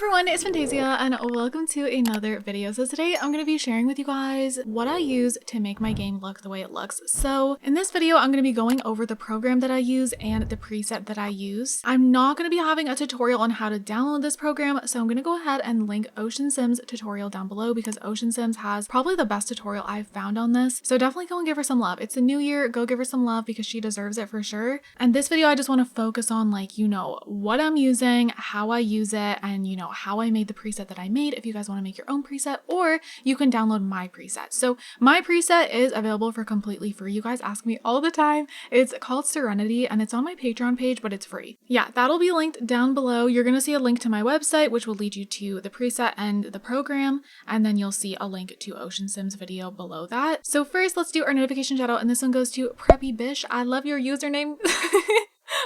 everyone, it's Fantayzia and welcome to another video. So today I'm going to be sharing with you guys what I use to make my game look the way it looks. So in this video, I'm going to be going over the program that I use and the preset that I use. I'm not going to be having a tutorial on how to download this program, so I'm going to go ahead and link Ocean Sims tutorial down below because Ocean Sims has probably the best tutorial I've found on this. So definitely go and give her some love. It's a new year, go give her some love because she deserves it for sure. And this video, I just want to focus on what I'm using, how I use it, and how I made the preset that I made if you guys want to make your own preset, or you can download my preset. So my preset is available for completely free. You guys ask me all the time. It's called Serenity and it's on my Patreon page, but it's free. Yeah, that'll be linked down below. You're going to see a link to my website, which will lead you to the preset and the program. And then you'll see a link to Ocean Sims video below that. So first, let's do our notification shout out. And this one goes to Preppy Bish. I love your username.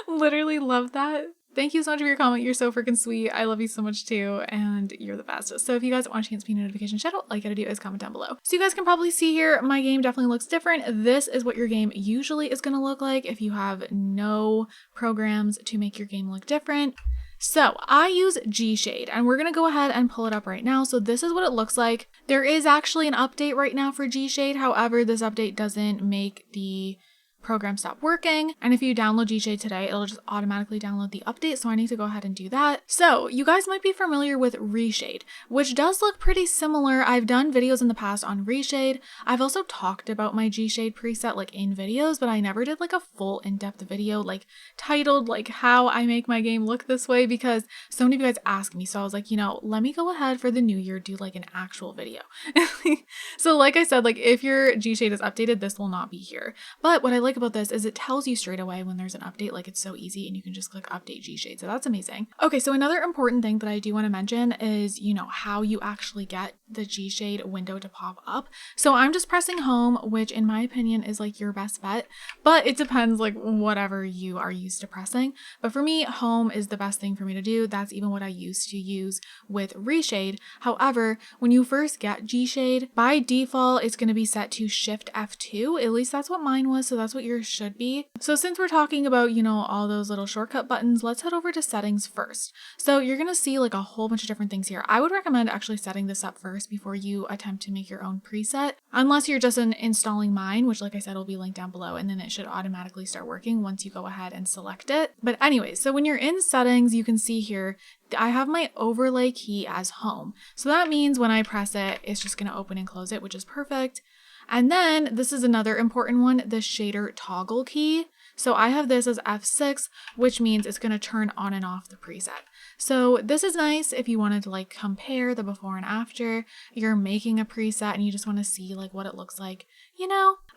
Literally love that. Thank you so much for your comment. You're so freaking sweet. I love you so much too, and you're the bestest. So if you guys want a chance to be a notification shout out, all you gotta do is comment down below. So you guys can probably see here, my game definitely looks different. This is what your game usually is gonna look like if you have no programs to make your game look different. So I use gshade and we're going to go ahead and pull it up right now. So this is what it looks like. There is actually an update right now for gshade. However, this update doesn't make the program stop working, and if you download gshade today, it'll just automatically download the update, so I need to go ahead and do that. So you guys might be familiar with reshade, which does look pretty similar. I've done videos in the past on reshade. I've also talked about my gshade preset in videos, but I never did a full in-depth video titled how I make my game look this way, because so many of you guys ask me. So I was like, let me go ahead for the new year, do an actual video. So like I said, if your gshade is updated, this will not be here. But what I like about this is it tells you straight away when there's an update. It's so easy and you can just click update gshade, so that's amazing. Okay, so another important thing that I do want to mention is how you actually get the gshade window to pop up. So I'm just pressing home, which in my opinion is your best bet, but it depends whatever you are used to pressing. But for me, home is the best thing for me to do. That's even what I used to use with reshade. However, when you first get gshade, by default it's going to be set to Shift F2. At least that's what mine was, so that's what yours should be. So since we're talking about all those little shortcut buttons, let's head over to settings first. So you're going to see a whole bunch of different things here. I would recommend actually setting this up first before you attempt to make your own preset, unless you're just installing mine, which like I said will be linked down below, and then it should automatically start working once you go ahead and select it. But anyways, so when you're in settings, you can see here I have my overlay key as home. So that means when I press it, it's just going to open and close it, which is perfect. And then this is another important one, the shader toggle key. So I have this as F6, which means it's going to turn on and off the preset. So this is nice if you wanted to compare the before and after. You're making a preset and you just want to see what it looks like.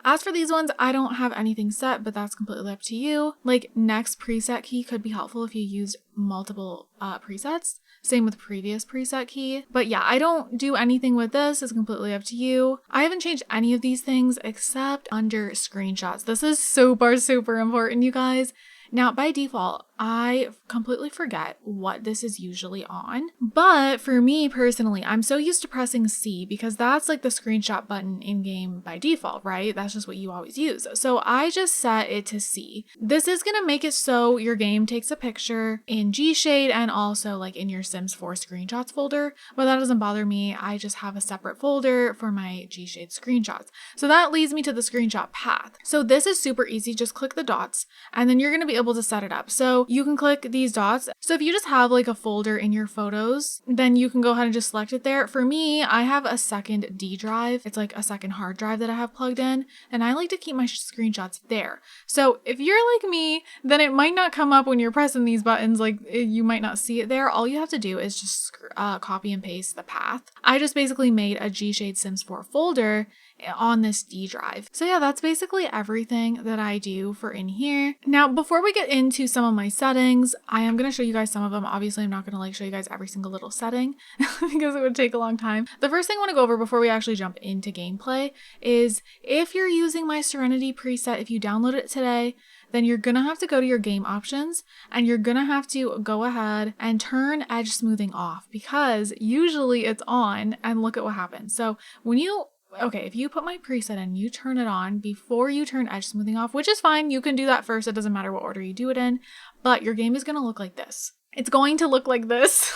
As for these ones, I don't have anything set, but that's completely up to you. Next preset key could be helpful if you used multiple presets. Same with previous preset key. But yeah, I don't do anything with this. It's completely up to you. I haven't changed any of these things except under screenshots. This is super important, you guys. Now, by default, I completely forget what this is usually on. But for me personally, I'm so used to pressing C because that's the screenshot button in game by default, right? That's just what you always use. So I just set it to C. This is going to make it so your game takes a picture in gshade and also in your Sims 4 screenshots folder. But that doesn't bother me. I just have a separate folder for my gshade screenshots. So that leads me to the screenshot path. So this is super easy. Just click the dots and then you're going to be able to set it up. So you can click these dots. So if you just have a folder in your photos, then you can go ahead and just select it there. For me, I have a second D drive. It's a second hard drive that I have plugged in, and I like to keep my screenshots there. So if you're like me, then it might not come up when you're pressing these buttons. You might not see it there. All you have to do is just copy and paste the path. I just basically made a gshade Sims 4 folder on this D drive. So yeah, that's basically everything that I do for in here. Now, before we get into some of my settings, I am going to show you guys some of them. Obviously, I'm not going to show you guys every single little setting because it would take a long time. The first thing I want to go over before we actually jump into gameplay is if you're using my Serenity preset, if you download it today, then you're gonna have to go to your game options and you're gonna have to go ahead and turn edge smoothing off because usually it's on, and look at what happens. So if you put my preset in, you turn it on before you turn edge smoothing off, which is fine. You can do that first. It doesn't matter what order you do it in, but your game is going to look like this. It's going to look like this.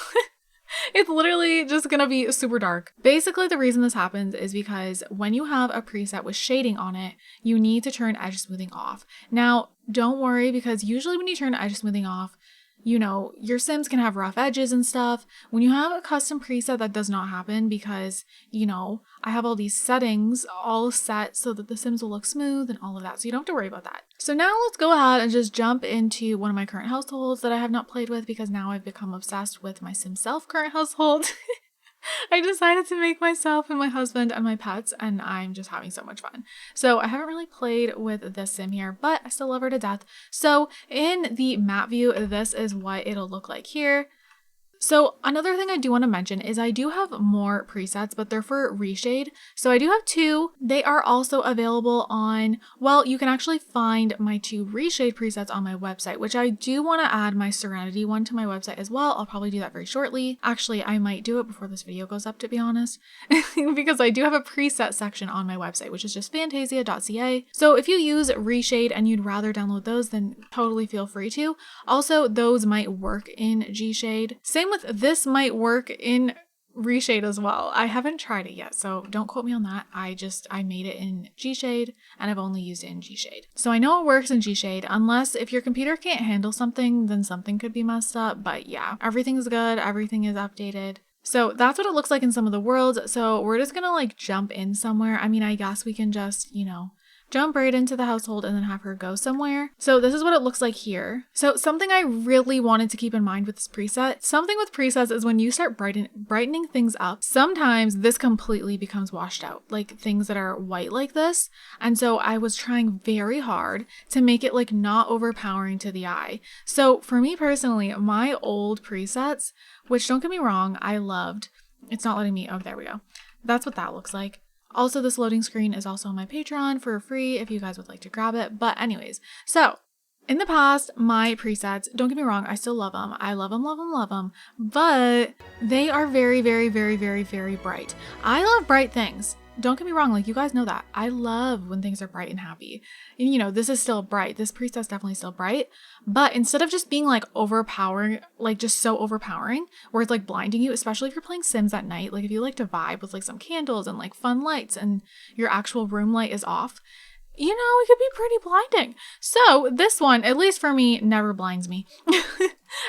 It's literally just gonna be super dark. Basically, the reason this happens is because when you have a preset with shading on it, you need to turn edge smoothing off. Now, don't worry, because usually when you turn edge smoothing off, you know, your Sims can have rough edges and stuff. When you have a custom preset, that does not happen because, you know, I have all these settings all set so that the Sims will look smooth and all of that. So you don't have to worry about that. So now let's go ahead and just jump into one of my current households that I have not played with because now I've become obsessed with my Sim self current household. I decided to make myself and my husband and my pets, and I'm just having so much fun. So I haven't really played with this sim here, but I still love her to death. So in the map view, this is what it'll look like here. So another thing I do want to mention is I do have more presets, but they're for reshade. So I do have two. They are also available on, well, you can actually find my two reshade presets on my website, which I do want to add my Serenity one to my website as well. I'll probably do that very shortly. Actually, I might do it before this video goes up, to be honest, because I do have a preset section on my website, which is just fantayzia.ca. So if you use reshade and you'd rather download those, then totally feel free to. Also, those might work in gshade. Same with this might work in reshade as well. I haven't tried it yet, so don't quote me on that. I made it in gshade and I've only used it in gshade. So I know it works in gshade, unless if your computer can't handle something, then something could be messed up. But yeah, everything's good. Everything is updated. So that's what it looks like in some of the worlds. So we're just gonna like jump in somewhere. I mean, I guess we can just, you know, jump right into the household and then have her go somewhere. So this is what it looks like here. So something I really wanted to keep in mind with this preset, something with presets is when you start brightening things up, sometimes this completely becomes washed out, like things that are white like this. And so I was trying very hard to make it like not overpowering to the eye. So for me personally, my old presets, which don't get me wrong, I loved, it's not letting me, oh, there we go. That's what that looks like. Also, this loading screen is also on my Patreon for free if you guys would like to grab it. But anyways, so in the past, my presets, don't get me wrong, I still love them. I love them, love them, love them. But they are very, very, very, very, very bright. I love bright things. Don't get me wrong, like you guys know that. I love when things are bright and happy. And you know, this is still bright. This preset's definitely still bright. But instead of just being like overpowering, like just so overpowering, where it's like blinding you, especially if you're playing Sims at night, like if you like to vibe with like some candles and like fun lights and your actual room light is off, you know, it could be pretty blinding. So this one, at least for me, never blinds me.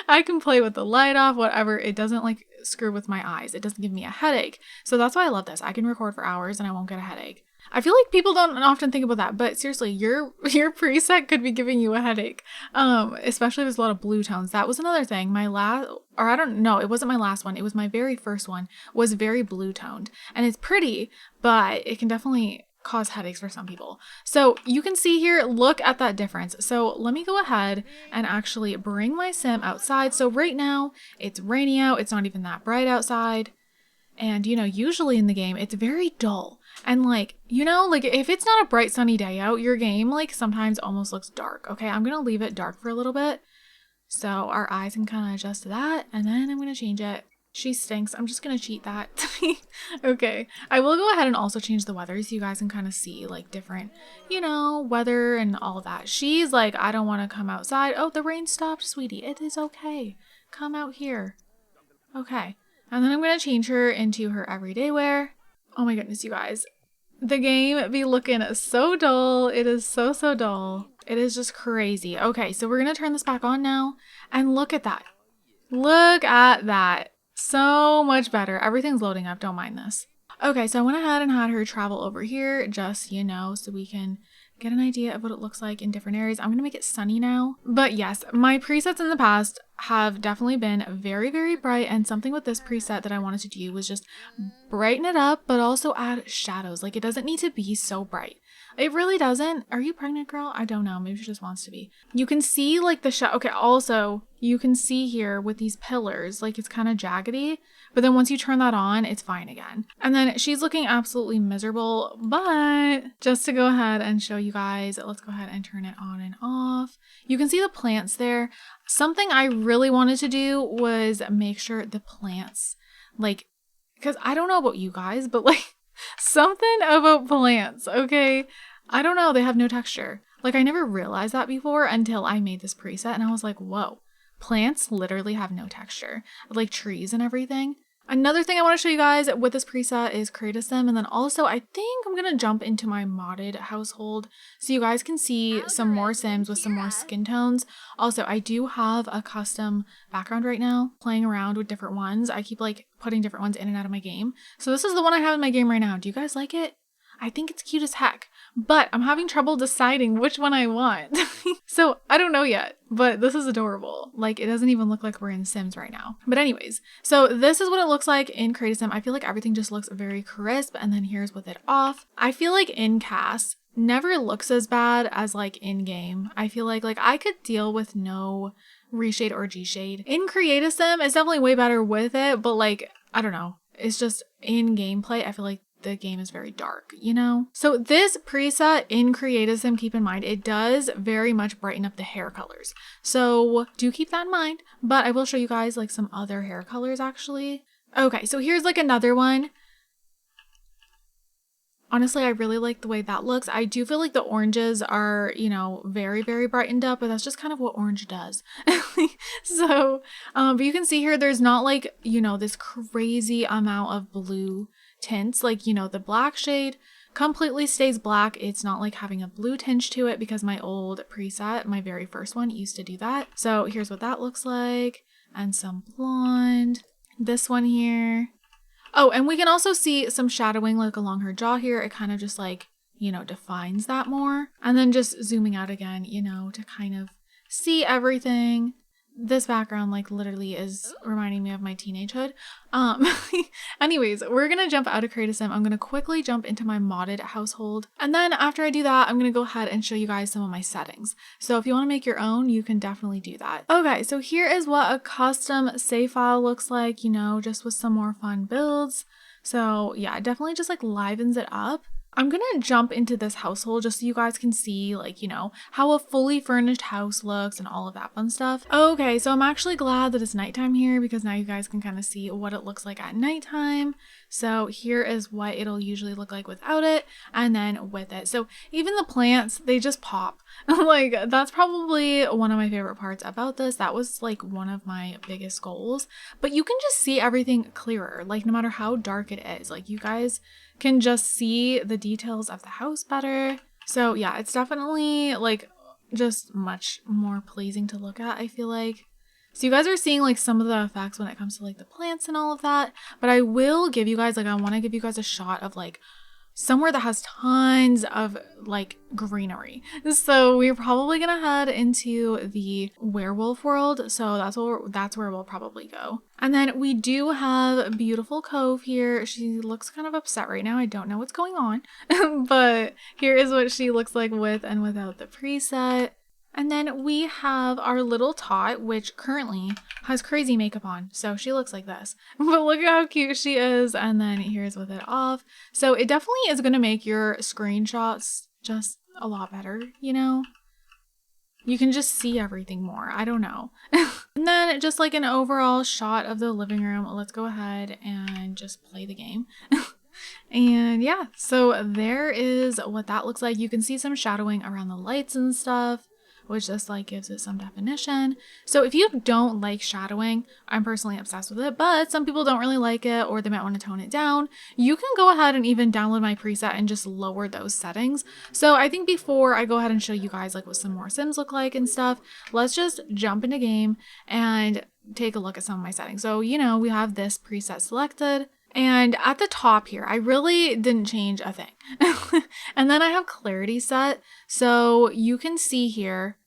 I can play with the light off, whatever. It doesn't like screw with my eyes. It doesn't give me a headache. So that's why I love this. I can record for hours and I won't get a headache. I feel like people don't often think about that, but seriously, your preset could be giving you a headache. Especially if there's a lot of blue tones. That was another thing. My last, or I don't know, it wasn't my last one. It was my very first one, was very blue toned. And it's pretty, but it can definitely cause headaches for some people. So you can see here, look at that difference. So let me go ahead and actually bring my sim outside. So right now it's rainy out. It's not even that bright outside. And you know, usually in the game, it's very dull. And like, you know, like if it's not a bright sunny day out, your game like sometimes almost looks dark. Okay, I'm going to leave it dark for a little bit so our eyes can kind of adjust to that. And then I'm going to change it. She stinks. I'm just going to cheat that. Okay. I will go ahead and also change the weather so you guys can kind of see like different, you know, weather and all that. She's like, I don't want to come outside. Oh, the rain stopped, sweetie. It is okay. Come out here. Okay. And then I'm going to change her into her everyday wear. Oh my goodness, you guys. The game be looking so dull. It is so, so dull. It is just crazy. Okay, so we're going to turn this back on now. And look at that. Look at that. So much better. Everything's loading up. Don't mind this. Okay, so I went ahead and had her travel over here just, you know, so we can get an idea of what it looks like in different areas. I'm going to make it sunny now. But yes, my presets in the past have definitely been very, very bright. And something with this preset that I wanted to do was just brighten it up, but also add shadows. Like it doesn't need to be so bright. It really doesn't. Are you pregnant, girl? I don't know. Maybe she just wants to be. You can see like the shadow. Okay, also you can see here with these pillars, like it's kind of jaggedy, but then once you turn that on, it's fine again. And then she's looking absolutely miserable, but just to go ahead and show you guys, let's go ahead and turn it on and off. You can see the plants there. Something I really wanted to do was make sure the plants, like, because I don't know about you guys, but like something about plants, okay? I don't know, they have no texture. Like I never realized that before until I made this preset and I was like, whoa, plants literally have no texture. Like trees and everything. Another thing I want to show you guys with this preset is create a sim, and then also I think I'm gonna jump into my modded household so you guys can see some more sims with some more skin tones. Also, I do have a custom background right now, playing around with different ones. I keep like putting different ones in and out of my game. So this is the one I have in my game right now. Do you guys like it? I think it's cute as heck, but I'm having trouble deciding which one I want. So I don't know yet, but this is adorable. Like, it doesn't even look like we're in Sims right now. But anyways, so this is what it looks like in Create a Sim. I feel like everything just looks very crisp, and then here's with it off. I feel like in cast never looks as bad as like in game. I feel like I could deal with no reshade or gshade. In Create a Sim, it's definitely way better with it, but like, I don't know. It's just in gameplay, I feel like the game is very dark, you know? So this preset in Create a Sim, keep in mind, it does very much brighten up the hair colors. So do keep that in mind, but I will show you guys like some other hair colors actually. Okay, so here's like another one. Honestly, I really like the way that looks. I do feel like the oranges are, you know, very, very brightened up, but that's just kind of what orange does. So, but you can see here, there's not like, you know, this crazy amount of blue tints. Like, you know, the black shade completely stays black. It's not like having a blue tinge to it because my old preset, my very first one, used to do that. So here's what that looks like. And some blonde. This one here. Oh, and we can also see some shadowing like along her jaw here. It kind of just like, you know, defines that more. And then just zooming out again, you know, to kind of see everything. This background like literally is reminding me of my teenagehood. Anyways, we're gonna jump out of Create a Sim. I'm gonna quickly jump into my modded household. And then after I do that, I'm gonna go ahead and show you guys some of my settings. So if you wanna make your own, you can definitely do that. Okay, so here is what a custom save file looks like, you know, just with some more fun builds. So yeah, it definitely just like livens it up. I'm gonna jump into this household just so you guys can see, like, you know, how a fully furnished house looks and all of that fun stuff. Okay, so I'm actually glad that it's nighttime here because now you guys can kind of see what it looks like at nighttime. So here is what it'll usually look like without it and then with it. So even the plants, they just pop. Like, that's probably one of my favorite parts about this. That was like one of my biggest goals. But you can just see everything clearer, like no matter how dark it is. Like, you guys can just see the details of the house better. So yeah, it's definitely like just much more pleasing to look at, I feel like. So you guys are seeing like some of the effects when it comes to like the plants and all of that, but I will give you guys, like, I want to give you guys a shot of like somewhere that has tons of like greenery. So we're probably gonna head into the werewolf world. So that's where we'll probably go. And then we do have a beautiful Cove here. She looks kind of upset right now. I don't know what's going on, but here is what she looks like with and without the preset. And then we have our little tot, which currently has crazy makeup on. So she looks like this. But look at how cute she is. And then here's with it off. So it definitely is going to make your screenshots just a lot better, you know? You can just see everything more. I don't know. And then just like an overall shot of the living room. Let's go ahead and just play the game. And yeah, so there is what that looks like. You can see some shadowing around the lights and stuff, which just like gives it some definition. So if you don't like shadowing, I'm personally obsessed with it, but some people don't really like it or they might want to tone it down. You can go ahead and even download my preset and just lower those settings. So I think before I go ahead and show you guys like what some more sims look like and stuff, let's just jump into game and take a look at some of my settings. So, you know, we have this preset selected. And at the top here, I really didn't change a thing. And then I have clarity set. So you can see here,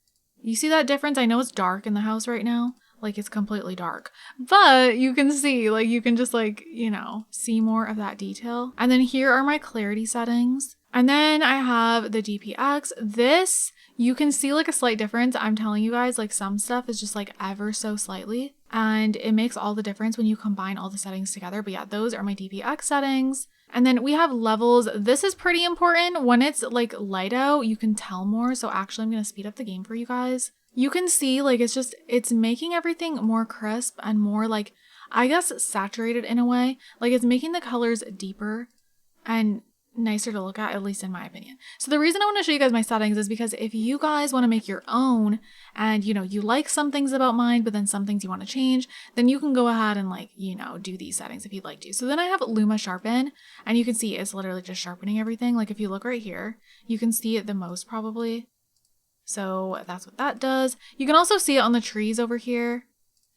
you see that difference? I know it's dark in the house right now. Like, it's completely dark. But you can see, like, you can just like, you know, see more of that detail. And then here are my clarity settings. And then I have the DPX. This, you can see like a slight difference. I'm telling you guys, like, some stuff is just like ever so slightly. And it makes all the difference when you combine all the settings together. But yeah, those are my DPX settings. And then we have levels. This is pretty important. When it's like light out, you can tell more. So actually, I'm going to speed up the game for you guys. You can see like it's making everything more crisp and more like, I guess, saturated in a way. Like, it's making the colors deeper and nicer to look at least in my opinion. So the reason I want to show you guys my settings is because if you guys want to make your own and, you know, you like some things about mine, but then some things you want to change, then you can go ahead and like, you know, do these settings if you'd like to. So then I have Luma Sharpen, and you can see it's literally just sharpening everything. Like if you look right here, you can see it the most probably. So that's what that does. You can also see it on the trees over here.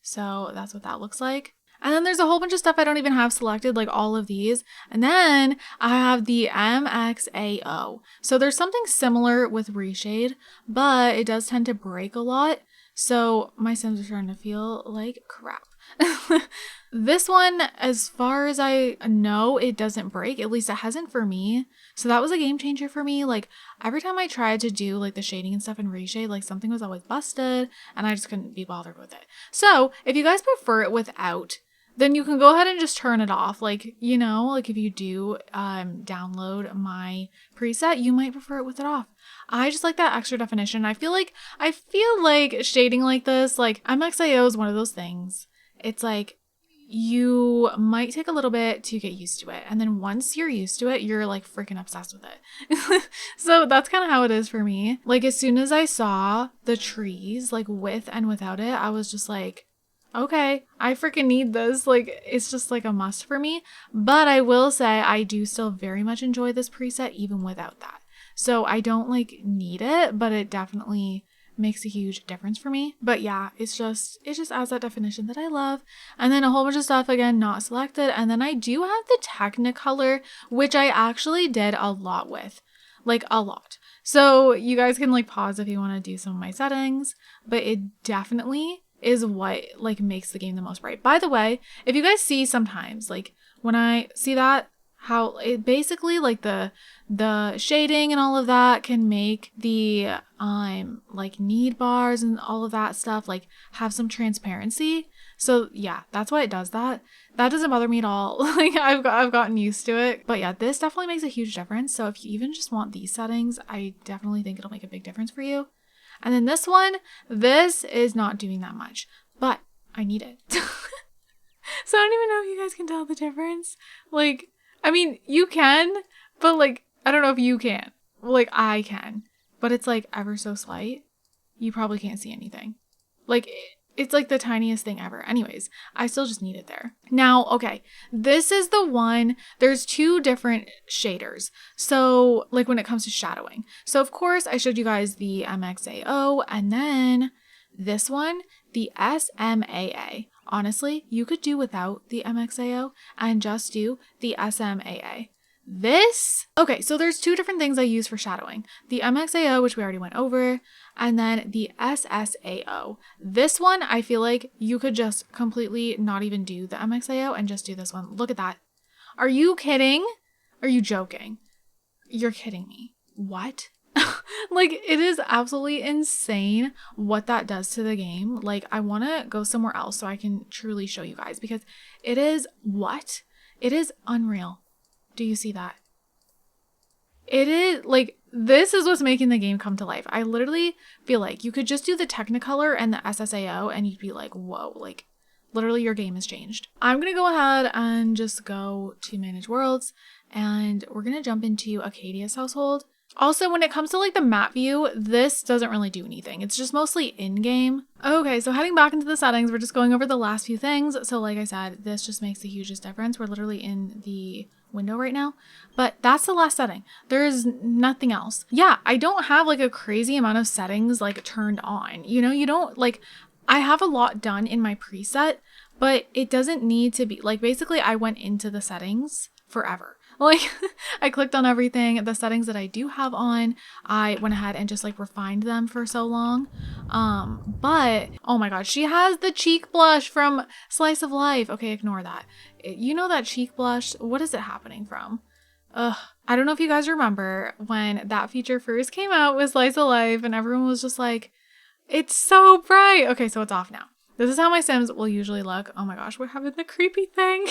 So that's what that looks like. And then there's a whole bunch of stuff I don't even have selected, like all of these. And then I have the MXAO. So there's something similar with reshade, but it does tend to break a lot. So my Sims are starting to feel like crap. This one, as far as I know, it doesn't break. At least it hasn't for me. So that was a game changer for me. Like every time I tried to do like the shading and stuff in reshade, like something was always busted and I just couldn't be bothered with it. So if you guys prefer it without, then you can go ahead and just turn it off. Like, you know, like if you do download my preset, you might prefer it with it off. I just like that extra definition. I feel like shading like this, like MXAO is one of those things. It's like you might take a little bit to get used to it. And then once you're used to it, you're like freaking obsessed with it. So that's kind of how it is for me. Like as soon as I saw the trees, like with and without it, I was just like, okay, I freaking need this. Like, it's just like a must for me. But I will say I do still very much enjoy this preset even without that. So I don't like need it, but it definitely makes a huge difference for me. But yeah, it just adds that definition that I love. And then a whole bunch of stuff, again, not selected. And then I do have the Technicolor, which I actually did a lot with. Like a lot. So you guys can like pause if you want to do some of my settings. But it definitely is what like makes the game the most bright. By the way, if you guys see sometimes like when I see that, how it basically like the shading and all of that can make the like need bars and all of that stuff like have some transparency. So yeah, that's why it does that. That doesn't bother me at all. Like I've gotten used to it. But yeah, this definitely makes a huge difference. So if you even just want these settings, I definitely think it'll make a big difference for you. And then this one, this is not doing that much, but I need it. So I don't even know if you guys can tell the difference. Like, I mean, you can, but like, I don't know if you can. Like, I can, but it's like ever so slight. You probably can't see anything. Like, it's like the tiniest thing ever. Anyways, I still just need it there. Now, okay, this is the one, there's two different shaders. So like when it comes to shadowing. So of course I showed you guys the MXAO and then this one, the SMAA. Honestly, you could do without the MXAO and just do the SMAA. Okay, so there's two different things I use for shadowing. The MXAO, which we already went over, and then the SSAO. This one, I feel like you could just completely not even do the MXAO and just do this one. Look at that. Are you kidding? Are you joking? You're kidding me. What? Like, it is absolutely insane what that does to the game. Like, I want to go somewhere else so I can truly show you guys because it is what? It is unreal. Do you see that? It is like, this is what's making the game come to life. I literally feel like you could just do the Technicolor and the SSAO and you'd be like, whoa, like literally your game has changed. I'm going to go ahead and just go to manage worlds and we're going to jump into Acadia's household. Also, when it comes to like the map view, this doesn't really do anything. It's just mostly in-game. Okay, so heading back into the settings, we're just going over the last few things. So like I said, this just makes the hugest difference. We're literally in the window right now, but that's the last setting. There is nothing else. Yeah, I don't have like a crazy amount of settings like turned on. You know, you don't like, I have a lot done in my preset, but it doesn't need to be like, basically I went into the settings forever. Like I clicked on everything, the settings that I do have on, I went ahead and just like refined them for so long. But oh my God, she has the cheek blush from Slice of Life. Okay, ignore that. You know that cheek blush, what is it happening from? I don't know if you guys remember when that feature first came out with Slice of Life and everyone was just like, it's so bright. Okay, so it's off now. This is how my Sims will usually look. Oh my gosh, we're having the creepy thing.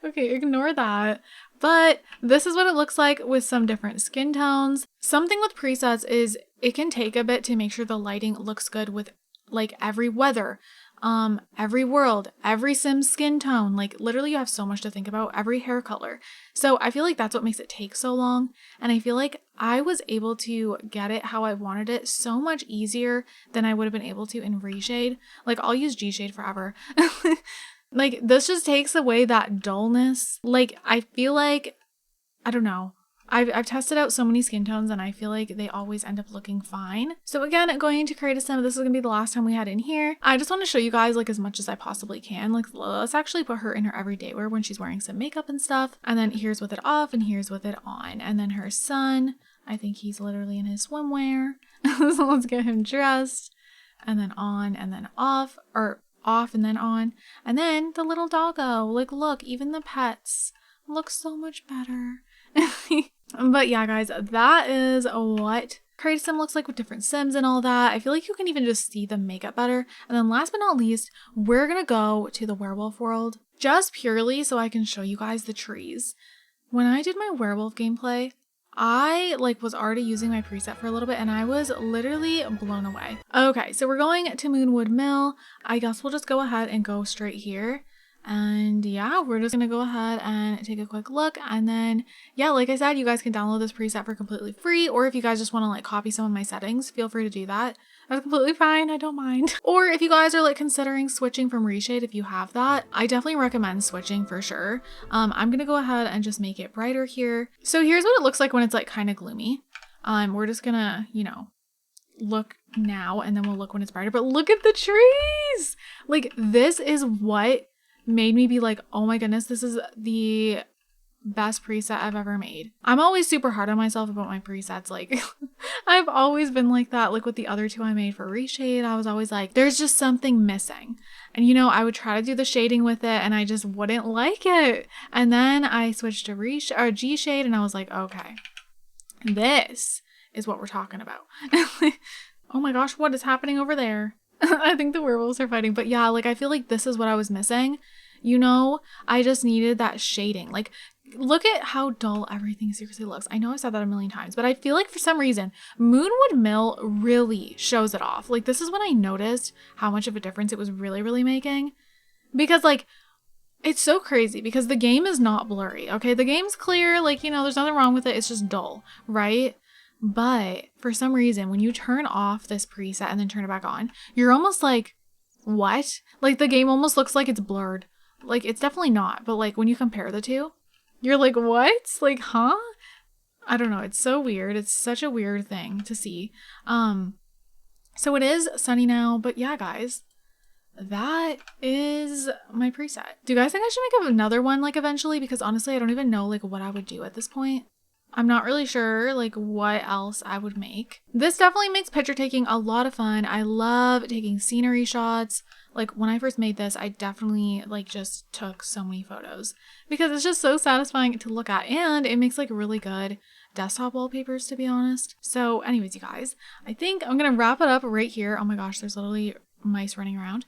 Okay, ignore that. But this is what it looks like with some different skin tones. Something with presets is it can take a bit to make sure the lighting looks good with like every weather. every world, every Sim's skin tone. Like literally you have so much to think about, every hair color. So I feel like that's what makes it take so long. And I feel like I was able to get it how I wanted it so much easier than I would have been able to in Reshade. Like I'll use Gshade forever. Like this just takes away that dullness. Like I feel like, I don't know. I've tested out so many skin tones and I feel like they always end up looking fine. So again, going into create a sim, this is going to be the last time we had in here. I just want to show you guys like as much as I possibly can. Like let's actually put her in her everyday wear when she's wearing some makeup and stuff. And then here's with it off and here's with it on. And then her son, I think he's literally in his swimwear. So let's get him dressed and then on and then off, or off and then on. And then the little doggo, like look, even the pets look so much better. But yeah, guys, that is what Create a Sim looks like with different Sims and all that. I feel like you can even just see the makeup better. And then last but not least, we're gonna go to the werewolf world just purely so I can show you guys the trees. When I did my werewolf gameplay, I was already using my preset for a little bit and I was literally blown away. Okay, so we're going to Moonwood Mill. I guess we'll just go ahead and go straight here. And yeah, we're just gonna go ahead and take a quick look. And then, yeah, like I said, you guys can download this preset for completely free. Or if you guys just want to like copy some of my settings, feel free to do that. That's completely fine. I don't mind. Or if you guys are like considering switching from Reshade, if you have that, I definitely recommend switching for sure. I'm gonna go ahead and just make it brighter here. So here's what it looks like when it's like kind of gloomy. We're just gonna, you know, look now and then we'll look when it's brighter. But look at the trees! Like this is what made me be like, oh my goodness, this is the best preset I've ever made. I'm always super hard on myself about my presets. Like I've always been like that. Like with the other two I made for Reshade, I was always like, there's just something missing. And you know, I would try to do the shading with it and I just wouldn't like it. And then I switched to Gshade and I was like, okay, this is what we're talking about. Oh my gosh, what is happening over there? I think the werewolves are fighting, but yeah, like I feel like this is what I was missing. You know, I just needed that shading. Like, look at how dull everything seriously looks. I know I've said that a million times, but I feel like for some reason, Moonwood Mill really shows it off. Like, this is when I noticed how much of a difference it was really making. Because, like, it's so crazy because the game is not blurry, okay? The game's clear, like, you know, there's nothing wrong with it. It's just dull, right? But for some reason, when you turn off this preset and then turn it back on, you're almost like, what? Like the game almost looks like it's blurred. Like it's definitely not, but like when you compare the two, you're like, what? Like, huh? I don't know. It's so weird. It's such a weird thing to see. So it is sunny now, but yeah, guys, that is my preset. Do you guys think I should make another one like eventually? Because honestly, I don't even know like what I would do at this point. I'm not really sure like what else I would make. This definitely makes picture taking a lot of fun. I love taking scenery shots. Like when I first made this, I definitely like just took so many photos because it's just so satisfying to look at and it makes like really good desktop wallpapers, to be honest. So anyways, you guys, I think I'm gonna wrap it up right here. Oh my gosh, there's literally mice running around.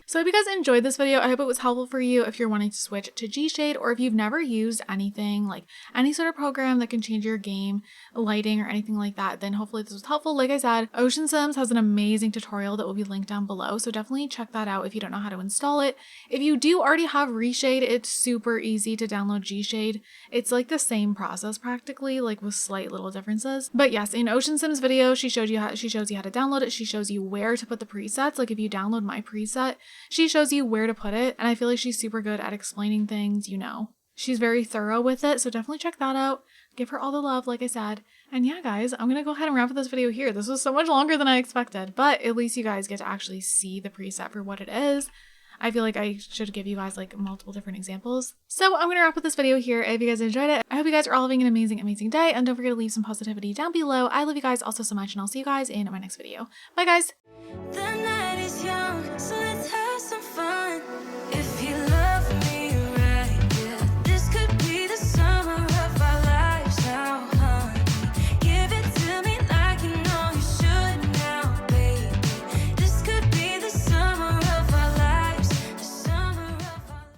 So I hope you guys enjoyed this video. I hope it was helpful for you if you're wanting to switch to Gshade, or if you've never used anything like any sort of program that can change your game lighting or anything like that, then hopefully this was helpful. Like I said, Ocean Sims has an amazing tutorial that will be linked down below, so definitely check that out if you don't know how to install it. If you do already have Reshade, it's super easy to download Gshade. It's like the same process practically, like with slight little differences. But yes, in Ocean Sims video, she shows you how to download it. She shows you where to put the presets. Like if you download my preset, she shows you where to put it, and I feel like she's super good at explaining things, you know. She's very thorough with it, so definitely check that out. Give her all the love, like I said. And yeah, guys, I'm gonna go ahead and wrap up this video here. This was so much longer than I expected, but at least you guys get to actually see the preset for what it is. I feel like I should give you guys like multiple different examples. So I'm gonna wrap up this video here. If you guys enjoyed it, I hope you guys are all having an amazing day, and don't forget to leave some positivity down below. I love you guys also so much, and I'll see you guys in my next video. Bye, guys!